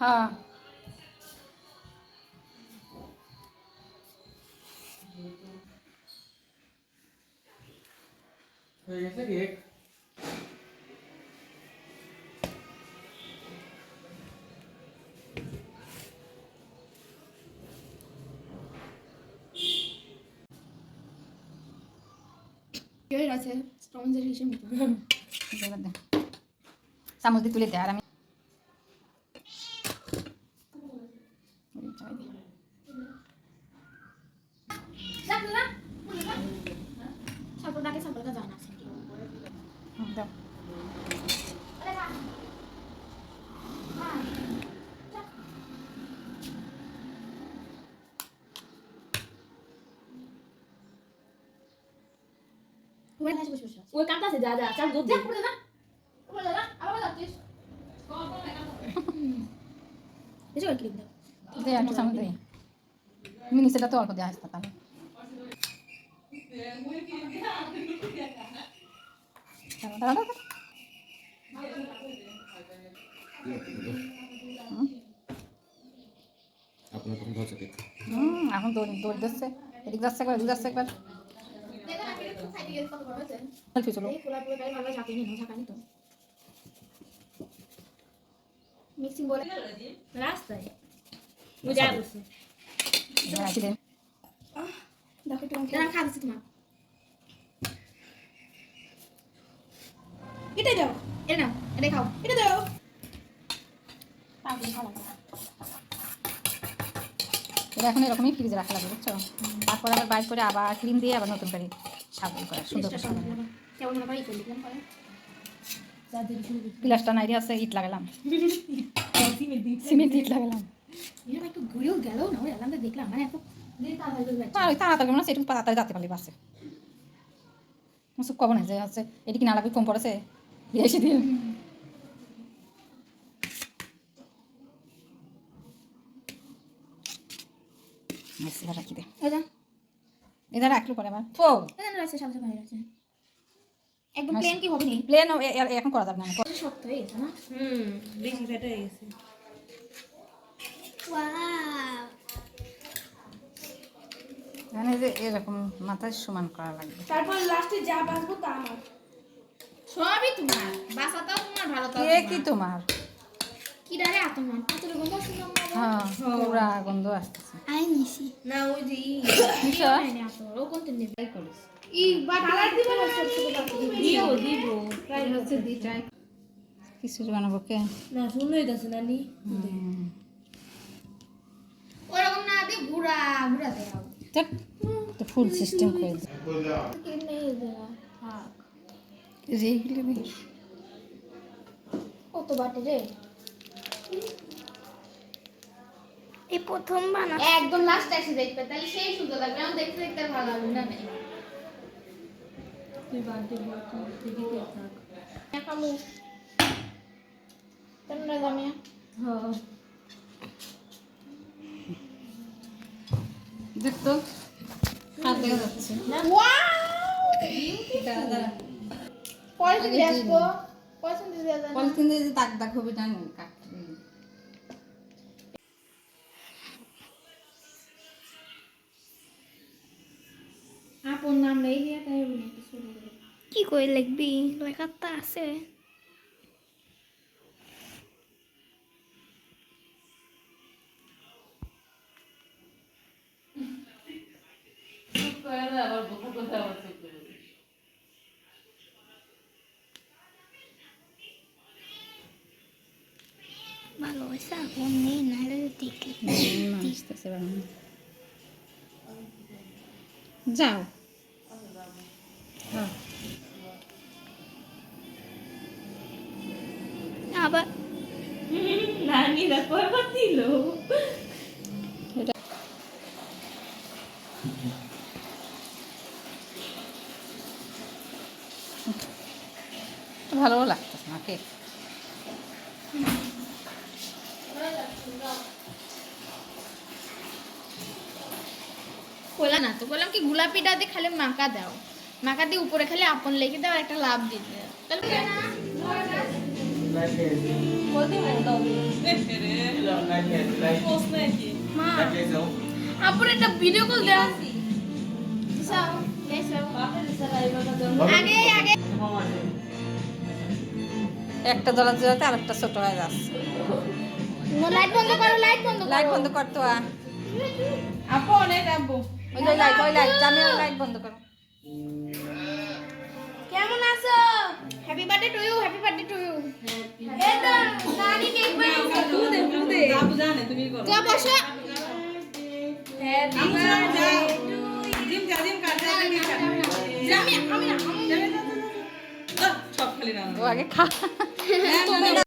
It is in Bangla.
হ্যাঁ হয়ে গেছে কেক। কেউ আছে স্পঞ্জের হিসেবে চামচ দিয়ে তুলে দেয় আর আমি সাপোর্টাকে সাপোর্টা যায় না দাও। ওই কামটা আছে যা যা চাল দুধ দে পুরো না পুরো দাদা আবার যাচ্ছিস এসে ওই ক্লিপ দাও দে একটু চামচ দে মিনিসেটা তো অল্প দেওয়া আসতে তাহলে আপনার কোন ধরছে কেক? এখন দৌড় দৌড় দিচ্ছে এদিক যাচ্ছে একবার এদিক যাচ্ছে একবার সেলফি চলো মিক্সিং বলে রাস্তায় বুঝা বসে রাখি দে দেখো তুমি কেন খাচ্ছিস না এটা দাও এটা নাও এটা খাও এটা দাও পাগল ভালো এটা এখন এরকমই ফ্রিজে রাখা লাগবে বুঝছো তারপর আবার বাইর করে আবার ক্রিম দিয়ে আবার নতুন করে সাবল করা সুন্দর করে সাজানো। কেমন মনে করে করে দিলাম পরে পিলাসটা নাইরে আছে ইট লাগালাম সিমেন্ট ইট লাগালাম এটা একটু ঘুরেও গেল না ওই আলাদা দেখলাম মানে এত আর ওই তাড়াতাড়ি মনে হচ্ছে একটু তাড়াতাড়ি যেতে পারলি বাসে কব না যে হচ্ছে এটি কি না লাগবে কম পড়েছে বেশি দিন রাখি দে এদের রাখলো পরে আবার ফো একদম প্লেন কি হবে নি প্লেন এখন করা যাবে না শক্ত হয়ে গেছে না বেশি ফেটে গেছে ওয়াও মানে যে এরকম মাথায় সমান করা লাগবে তারপর লাস্টে যা বাঁচবো তা আমার সবই তোমার বাসাটাও তোমার ভালো তো কে কি তোমার কি ডারে আতমান আতর গন্ধ শুনলাম না হ্যাঁ পুরা গন্ধ আসতেছে আই নিছি না ওই যে নিশা আইনে আতর ও কোনতে নেবে করিস ই বা কালার দিব না দিব ট্রাই হচ্ছে দি ট্রাই কিছু বানাবো কে না শুনই যাচ্ছে নানি ওরকম না দে ঘুরা ঘুরা দাও দেখ তো ফুল সিস্টেম করে দে কি নেই দেয়া হ্যাঁ রেগুলি বেশ কত বাটে রে এই প্রথম বানা একদম লাস্ট এসে দেখবে তাহলে সেই সুন্দর লাগবে আমি দেখতে দেখতে ভালো লাগবে না নেই তুই বাড়িতে বলতো দিদিকে থাক একামু কেন না জামিয়া হ্যাঁ দেখ তো হাত দেখা যাচ্ছে ওয়াও দাদা পয়সা দিয়ে আসবো পয়সা দিয়ে দাদা পলিথিন দিয়ে যে দাগ দাগ হবে জানো কাটবে আপন নাম নেই দিয়া তাই বলি শুরু করে কি কই লিখবি লেখাটা আছে ভালোবাসা এখন নেই নাহলে দেখি আসতেছে বানানো যাও হ্যাঁ আবার নানিরা কয়বার দিল ভালো লাগতেছে না কেক বললাম না তো বললাম কি গোলাপিটা দিয়ে খালি মাকা দাও মাকা দিয়ে উপরে খালি আপন লিখে দাও আর একটা লাভ দিতে দাও তাহলে আপুর একটা ভিডিও কল দেওয়া আগে আগে একটা জ্বলাতে জ্বলাতে আরেকটা ছোট হয়ে যাচ্ছে। লাইট বন্ধ করো লাইট বন্ধ করো লাইট বন্ধ কর তো আপু অনেক আপু ওই লাইট জামি লাইট বন্ধ করো। কেমন আছো happy birthday to you happy birthday to you এই তো নানি কেক বানিয়েছে তুদে আপু জানে তুমি করো যা বসো হ্যাপি বার্থডে জিম কাটা আমি সব খালি না ও আগে খা